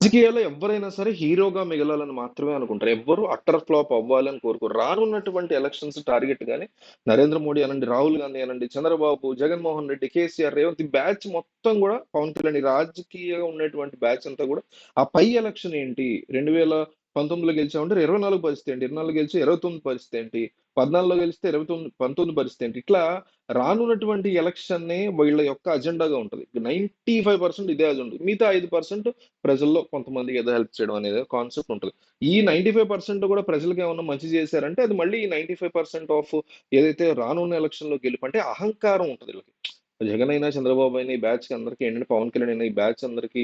రాజకీయాల్లో ఎవ్వరైనా సరే హీరోగా మిగలాలని మాత్రమే అనుకుంటారు. ఎవ్వరు అట్టర్ ఫ్లాప్ అవ్వాలని కోరుకోరు. రానున్నటువంటి ఎలక్షన్స్ టార్గెట్ గాని నరేంద్ర మోడీ అనండి, రాహుల్ గాంధీ అనండి, చంద్రబాబు, జగన్మోహన్ రెడ్డి, కేసీఆర్, రేవంత్ ఈ బ్యాచ్ మొత్తం గూడా పవన్ కళ్యాణ్ ఈ రాజకీయంగా ఉన్నటువంటి బ్యాచ్ అంతా గూడా ఆ పై ఎలక్షన్ ఏంటి? 2019లో గెలిచామంటే 24 పరిస్థితి ఏంటి? 24 గెలిచి 29 పరిస్థితి ఏంటి? 14లో గెలిస్తే 29 19 పరిస్థితి ఏంటి? ఇట్లా రానున్నటువంటి ఎలక్షన్‌నే వీళ్ళ యొక్క అజెండాగా ఉంటది. 95% ఇదే అజెండా. మిగతా 5% ప్రజల్లో కొంతమందికి ఏదో హెల్ప్ చేయడం అనేది కాన్సెప్ట్ ఉంటది. ఈ 95% కూడా ప్రజలకేమన్నా మంచి చేశారంటే అది మళ్ళీ ఈ 95% ఆఫ్ ఏదైతే రానున్న ఎలక్షన్‌లో గెలుపు అంటే అహంకారం ఉంటది ఈళ్ళకి. జగన్ అయినా, చంద్రబాబు అయినా ఈ బ్యాచ్‌కి అందరికి ఏంటంటే పవన్ కళ్యాణ్ అయినా ఈ బ్యాచ్ అందరికి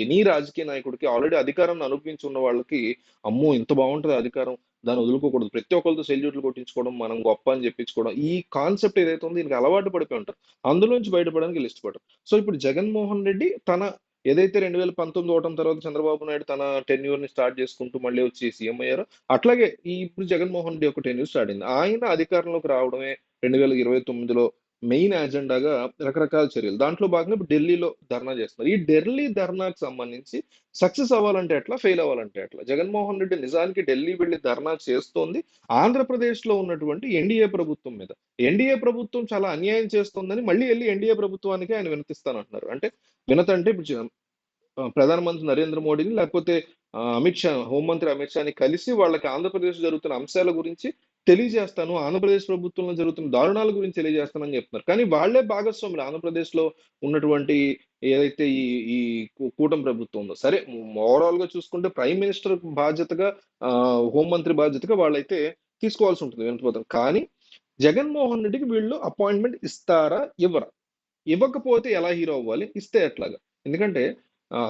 ఎనీ రాజకీయ నాయకుడికి ఆల్రెడీ అధికారాన్ని అనుభవించి ఉన్న వాళ్ళకి అమ్మో! ఇంత బావుంటది అధికారం. దాన్ని వదులుకోకూడదు. ప్రతి ఒక్కళ్ళతో సెల్యూట్లు కొట్టించుకోవడం, మనం గొప్ప అని చెప్పించుకోవడం. ఈ కాన్సెప్ట్ ఏదైతే ఉందో దీనికి అలవాటు పడిపోయి ఉంటారు. అందులోంచి బయటపడడానికి ఈళ్ళు ఇష్టపడరు. సో, ఇప్పుడు జగన్మోహన్ రెడ్డి తన ఏదైతే 2019 ఓటమి తర్వాత చంద్రబాబు నాయుడు తన టెన్యూర్‌ని స్టార్ట్ చేసుకుంటూ మళ్ళీ వచ్చి సీఎం అయ్యారో, అట్లాగే ఇప్పుడు జగన్మోహన్ రెడ్డి యొక్క టెన్యూర్ స్టార్ట్ అయింది. ఆయన అధికారంలోకి రావడమే 2029లో మెయిన్ అజెండాగా రకరకాల చర్యలు. దాంట్లో భాగంగా ఇప్పుడు ఢిల్లీలో ధర్నా చేస్తున్నారు. ఈ ఢిల్లీ ధర్నాకు సంబంధించి సక్సెస్ అవ్వాలంటే ఎట్లా? ఫెయిల్ అవ్వాలంటే ఎట్లా? జగన్మోహన్ రెడ్డి నిజానికి ఢిల్లీ వెళ్లి ధర్నా చేస్తోంది ఆంధ్రప్రదేశ్‌లో ఉన్నటువంటి ఎన్డీఏ ప్రభుత్వం మీద. ఎన్డీఏ ప్రభుత్వం చాలా అన్యాయం చేస్తోందని మళ్ళీ ఎళ్లి ఎన్డీఏ ప్రభుత్వానికే ఆయన వినతిస్తానంటున్నారు. అంటే వినతంటే ఇప్పుడు ప్రధానమంత్రి నరేంద్ర మోడీని లేకపోతే అమిత్ షా హోంమంత్రి అమిత్ షాని కలిసి వాళ్ళకి ఆంధ్రప్రదేశ్ జరుగుతున్న అంశాల గురించి తెలియజేస్తాను. ఆంధ్రప్రదేశ్ ప్రభుత్వంలో జరుగుతున్న దారుణాల గురించి తెలియజేస్తానని చెప్తున్నారు. కానీ వాళ్ళే భాగస్వాములు ఆంధ్రప్రదేశ్‌లో ఉన్నటువంటి ఏదైతే ఈ ఈ కూటమి ప్రభుత్వం ఉందో. సరే ఓవరాల్‌గా చూసుకుంటే ప్రైమ్ మినిస్టర్ బాధ్యతగా హోంమంత్రి బాధ్యతగా వాళ్ళైతే తీసుకోవాల్సి ఉంటుంది వినతిపత్రం. కానీ జగన్మోహన్ రెడ్డికి వీళ్ళు అపాయింట్‌మెంట్ ఇస్తారా? ఇవ్వరా? ఇవ్వకపోతే ఎలా హీరో అవ్వాలి? ఇస్తే ఎట్లాగా? ఎందుకంటే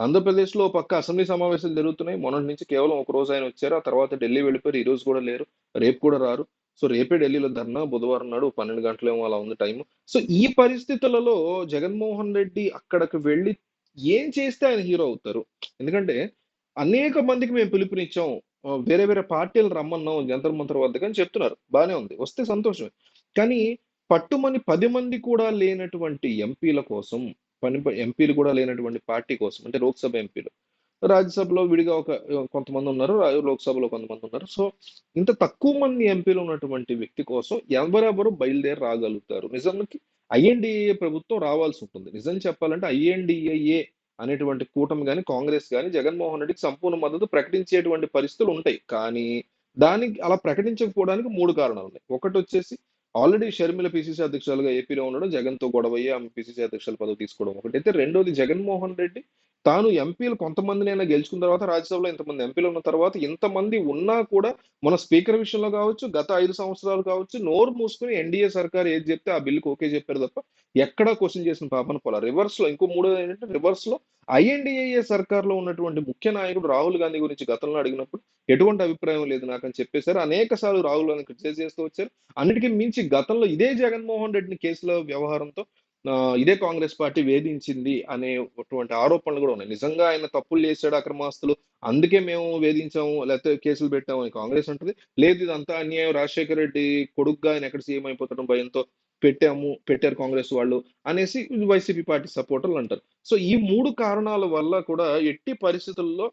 ఆంధ్రప్రదేశ్‌లో ఓ పక్క అసెంబ్లీ సమావేశాలు జరుగుతున్నాయి. మొన్నటి నుంచి కేవలం ఒక రోజు ఆయన వచ్చారు. ఆ తర్వాత ఢిల్లీ వెళ్ళిపోయారు. ఈ రోజు కూడా లేరు. రేపు కూడా రారు. సో, రేపే ఢిల్లీలో ధర్నా. బుధవారం నాడు 12 గంటలేమో అలా ఉంది టైము. సో, ఈ పరిస్థితులలో జగన్మోహన్ రెడ్డి అక్కడికి వెళ్లి ఏం చేస్తే ఆయన హీరో అవుతారు? ఎందుకంటే అనేక మందికి మేము పిలుపునిచ్చాం. వేరే వేరే పార్టీలు రమ్మన్నాం జంతర్ మంతర్ వద్దకని చెప్తున్నారు. బానే ఉంది. వస్తే సంతోషమే. కానీ పట్టుమని 10 మంది కూడా లేనటువంటి ఎంపీల కోసం, ఎంపీలు కూడా లేనటువంటి పార్టీ కోసం అంటే లోక్‌సభ ఎంపీలు. రాజ్యసభలో విడిగా ఒక కొంతమందున్నారు. లోక్‌సభలో కొంతమందున్నారు. సో, ఇంత తక్కువ మంది ఎంపీలు ఉన్నటువంటి వ్యక్తి కోసం ఎవరెవరు బయలుదేరి రాగలుగుతారు? నిజానికి ఐఎన్‌డీఏ ప్రభుత్వం రావాల్సుంటుంది. నిజం చెప్పాలంటే ఐఎన్‌డీఏ అనేటువంటి కూటమి గాని, కాంగ్రెస్ గాని జగన్మోహన్ రెడ్డికి సంపూర్ణ మద్దతు ప్రకటించేటువంటి పరిస్థితులుంటాయి. కానీ దానికి అలా ప్రకటించకపోవడానికి 3 కారణాలున్నాయి. ఒకటొచ్చేసి ఆల్రెడీ షర్మిల పీసీసీ అధ్యక్షురాలుగా ఏపీలో ఉండడం, జగన్‌తో గొడవయ్యి ఆమె పీసీసీ అధ్యక్షురాలు పదవి తీసుకోవడం ఒకటైతే, రెండోది జగన్మోహన్ రెడ్డి తాను ఎంపీలు కొంతమందినైనా గెలుచుకున్న తర్వాత రాజ్యసభలో ఇంతమంది ఎంపీలు ఉన్న తర్వాత ఇంతమంది ఉన్నా కూడా మన స్పీకర్ విషయంలో కావచ్చు, గత 5 సంవత్సరాలు కావచ్చు, నోరు మూసుకొని ఎన్డీఏ సర్కార్ ఏది చెప్తే ఆ బిల్లుకి ఓకే చెప్పారు తప్ప ఎక్కడా క్వెషన్ చేసిన పాపాన పోలా. రివర్స్‌లో ఇంకో మూడోది ఏంటంటే రివర్స్‌లో ఐఎన్‌డీఏ సర్కార్‌లో ఉన్నటువంటి ముఖ్య నాయకుడు రాహుల్ గాంధీ గురించి గతంలో అడిగినప్పుడు ఎటువంటి అభిప్రాయం లేదు నాకని చెప్పేసారు. అనేక సార్లు రాహుల్ గాంధీని క్రిటిసైజ్ చేస్తూ వచ్చారు. అన్నిటికి మించి గతంలో ఇదే జగన్మోహన్ రెడ్డిని కేసుల వ్యవహారంతో ఇదే కాంగ్రెస్ పార్టీ వేధించింది అనేటువంటి ఆరోపణలు కూడా ఉన్నాయి. నిజంగా ఆయన తప్పులు చేశాడు అక్రమాస్తులు. అందుకే మేము వేధించాము లేకపోతే కేసులు పెట్టాము అని కాంగ్రెస్ అంటది. లేదు ఇదంతా అన్యాయం రాజశేఖర రెడ్డి కొడుకుగా ఆయన ఎక్కడ సీఎం అయిపోతాడో భయంతో పెట్టారు కాంగ్రెస్ వాళ్ళు అనేసి వైసీపీ పార్టీ సపోర్టర్లు అంటారు. సో ఈ 3 కారణాల వల్ల కూడా ఎట్టి పరిస్థితుల్లో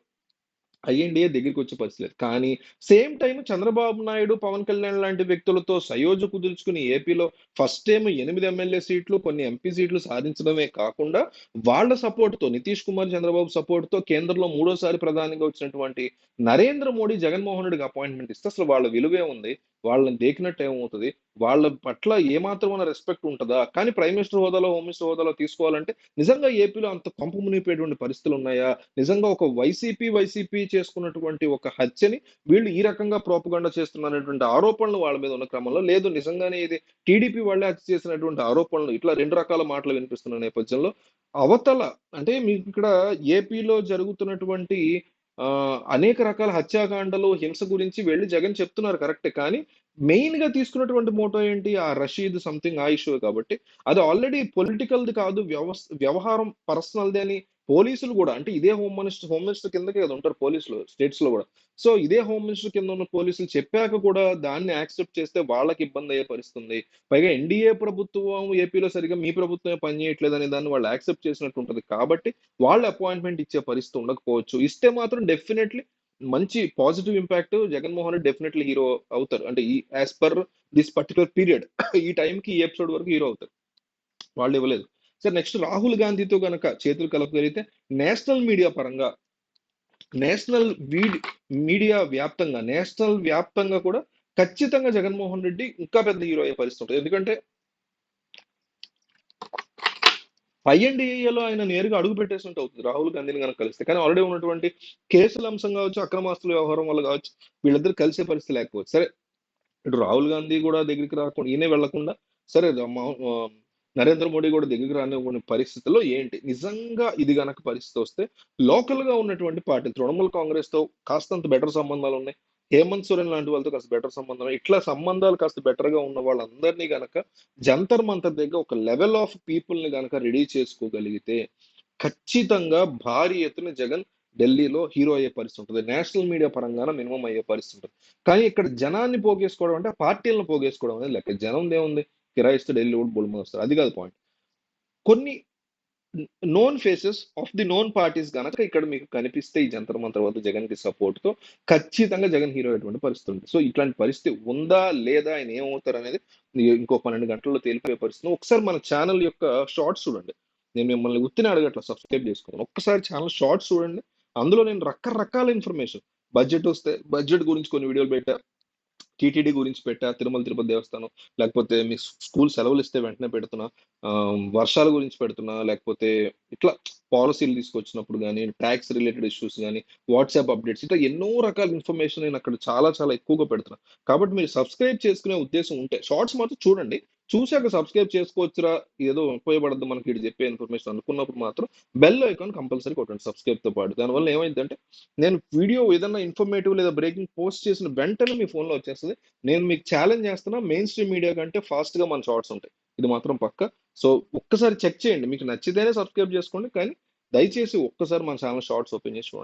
ఐఎన్‌డీఏ దగ్గరికొచ్చే పరిస్థితి లేదు. కానీ సేమ్ టైమ్ చంద్రబాబు నాయుడు, పవన్ కళ్యాణ్ లాంటి వ్యక్తులతో సయోధ్య కుదుర్చుకుని ఏపీలో ఫస్ట్ టైమ్ 8 ఎమ్మెల్యే సీట్లు, కొన్ని ఎంపీ సీట్లు సాధించడమే కాకుండా వాళ్ళ సపోర్ట్‌తో నితీష్ కుమార్, చంద్రబాబు సపోర్ట్‌తో కేంద్రంలో మూడోసారి ప్రధానిగా వచ్చినటువంటి నరేంద్ర మోడీ, జగన్మోహన్ రెడ్డికి అపాయింట్‌మెంట్ ఇస్తే అసలు వాళ్ళ విలువేముంది? వాళ్ళని దేకినట్టు ఏమవుతది? వాళ్ళ పట్ల ఏమాత్రమైన రెస్పెక్ట్ ఉంటదా? కానీ ప్రైమ్ మినిస్టర్ హోదాలో, హోమ్ మినిస్టర్ హోదాలో తీసుకోవాలంటే నిజంగా ఏపీలో అంత కొంప మునిగిపోయేటువంటి పరిస్థితులున్నాయా? నిజంగా ఒక వైసీపీ చేసుకున్నటువంటి ఒక హత్యని వీళ్ళు ఈ రకంగా ప్రోపగండా చేస్తున్నారనేటువంటి ఆరోపణలు వాళ్ళ మీద ఉన్న క్రమంలో లేదు నిజంగానే ఇది టీడీపీ వాళ్ళే హత్య చేసినటువంటి ఆరోపణలు ఇట్లా 2 రకాల మాటలు వినిపిస్తున్న నేపథ్యంలో అవతల అంటే మీకు ఇక్కడ ఏపీలో జరుగుతున్నటువంటి అనేక రకాల హత్యాకాండలు, హింస గురించి వెళ్లి జగన్ చెప్తున్నారు కరెక్టే. కానీ మెయిన్‌గా తీసుకున్నటువంటి మోటో ఏంటి? ఆ రషీద్ సంథింగ్ ఆ ఇష్యూ కాబట్టి అది ఆల్రెడీ పొలిటికల్‌ది కాదు వ్యవహారం పర్సనల్‌ది అని పోలీసులు కూడా అంటే ఇదే హోమ్ మినిస్టర్ కిందకే కదా ఉంటారు పోలీసులు స్టేట్స్ లో కూడా. సో ఇదే హోమ్ మినిస్టర్ కింద ఉన్న పోలీసులు చెప్పాక కూడా దాన్ని యాక్సెప్ట్ చేస్తే వాళ్ళకి ఇబ్బంది అయ్యే పరిస్థితి ఉంది. పైగా ఎన్డీఏ ప్రభుత్వం ఏపీలో సరిగ్గా మీ ప్రభుత్వమే పనిచేయట్లేదు అనే దాన్ని వాళ్ళు యాక్సెప్ట్ చేసినట్టు ఉంటది. కాబట్టి వాళ్ళు అపాయింట్మెంట్ ఇచ్చే పరిస్థితి ఉండకపోవచ్చు. ఇస్తే మాత్రం డెఫినెట్లీ మంచి positive impact Jaganmohan Reddy definitely hero అవుతారు. అంటే ఈ as per this particular period ఈ టైంకి ఈ ఎపిసోడ్ వరకు హీరో అవుతారు. వాళ్ళు ఇవ్వలేదు. సరే నెక్స్ట్ రాహుల్ గాంధీతో గనక చేతులు కలపగలిగితే నేషనల్ మీడియా పరంగా నేషనల్ వీడ్ నేషనల్ వ్యాప్తంగా కూడా ఖచ్చితంగా జగన్మోహన్ రెడ్డి ఇంకా పెద్ద హీరో అయ్యే పరిస్థితి ఉంటుంది. ఎందుకంటే ఐఎన్డీఏలో ఆయన నేరుగా అడుగు పెట్టేసినట్టు అవుతుంది రాహుల్ గాంధీని కనుక కలిస్తే. కానీ ఆల్రెడీ ఉన్నటువంటి కేసుల అంశం కావచ్చు, అక్రమాస్తుల వ్యవహారం వల్ల కావచ్చు, వీళ్ళిద్దరు కలిసే పరిస్థితి లేకపోవచ్చు. సరే ఇటు రాహుల్ గాంధీ కూడా దగ్గరికి రాకుండా ఈయనే వెళ్లకుండా సరే నరేంద్ర మోడీ కూడా దగ్గరికి రానివ్వని పరిస్థితుల్లో ఏంటి నిజంగా ఇది గనక పరిస్థితి వస్తే లోకల్ గా ఉన్నటువంటి పార్టీ తృణమూల్ కాంగ్రెస్ తో కాస్తంత బెటర్ సంబంధాలు ఉన్నాయి. హేమంత్ సోరెన్ లాంటి వాళ్ళతో కాస్త బెటర్ సంబంధం ఇట్లా సంబంధాలు కాస్త బెటర్ గా ఉన్న వాళ్ళందరినీ గనక జంతర్ మంతర్ దగ్గర ఒక లెవెల్ ఆఫ్ పీపుల్ ని గనక రెడీ చేసుకోగలిగితే ఖచ్చితంగా భారీ ఎత్తున జగన్ ఢిల్లీలో హీరో అయ్యే పరిస్థితి ఉంటుంది. నేషనల్ మీడియా పరంగానే మినిమం అయ్యే పరిస్థితి ఉంటుంది. కానీ ఇక్కడ జనాన్ని పోగేసుకోవడం అంటే పార్టీలను పోగేసుకోవడం అనేది లెక్క. జనం దేవుంది కిరాయిస్తే ఢిల్లీ కూడా బుల్మ వస్తారు. అది కాదు పాయింట్. కొన్ని known faces of the known parties గనక ఇక్కడ మీకు కనిపిస్తే ఈ జంతర్ మంతర్ వద్ద జగన్ కి సపోర్ట్ తో ఖచ్చితంగా జగన్ హీరో అయ్యేటువంటి పరిస్థితి ఉంది. సో ఇట్లాంటి పరిస్థితి ఉందా లేదా ఆయన ఏమవుతారు అనేది ఇంకో 12 గంటల్లో తేలిపోయే పరిస్థితి. ఒకసారి మన ఛానల్ యొక్క షార్ట్స్ చూడండి. నేను మిమ్మల్ని ఉత్తిని అడగట్లా సబ్స్క్రైబ్ చేసుకోండి. ఒక్కసారి ఛానల్ షార్ట్స్ చూడండి. అందులో నేను రకరకాల ఇన్ఫర్మేషన్ బడ్జెట్ వస్తే బడ్జెట్ గురించి కొన్ని వీడియోలు పెట్టా, టీటీడీ గురించి పెట్టా, తిరుమల తిరుపతి దేవస్థానం, లేకపోతే మీ స్కూల్ సెలవులు ఇస్తే వెంటనే పెడుతున్నా, వర్షాల గురించి పెడుతున్నా, లేకపోతే ఇట్లా పాలసీలు తీసుకొచ్చినప్పుడు కానీ ట్యాక్స్ రిలేటెడ్ ఇష్యూస్ కానీ వాట్సాప్ అప్డేట్స్ ఇట్లా ఎన్నో రకాల ఇన్ఫర్మేషన్ నేను అక్కడ చాలా చాలా ఎక్కువగా పెడుతున్నా. కాబట్టి మీరు సబ్స్క్రైబ్ చేసుకునే ఉద్దేశం ఉంటే షార్ట్స్ మాత్రం చూడండి. చూశాక సబ్స్క్రైబ్ చేసుకోవచ్చురా ఏదో ఉపయోగపడద్దు మనకి ఇటు చెప్పే ఇన్ఫర్మేషన్ అనుకున్నప్పుడు మాత్రం బెల్ ఐకాన్ కంపల్సరీ కొట్టండి సబ్స్క్రైబ్ తో పాటు. దానివల్ల ఏమైందంటే నేను వీడియో ఏదన్నా ఇన్ఫర్మేటివ్ లేదా బ్రేకింగ్ పోస్ట్ చేసిన వెంటనే మీ ఫోన్లో వచ్చేస్తుంది. నేను మీకు ఛాలెంజ్ చేస్తున్నా మెయిన్ స్ట్రీమ్ మీడియా కంటే ఫాస్ట్ గా మన షార్ట్స్ ఉంటాయి. ఇది మాత్రం పక్క. సో ఒక్కసారి చెక్ చేయండి. మీకు నచ్చితేనే సబ్స్క్రైబ్ చేసుకోండి. కానీ దయచేసి ఒక్కసారి మన ఛానల్ షార్ట్స్ ఓపెన్ చేసి చూడండి.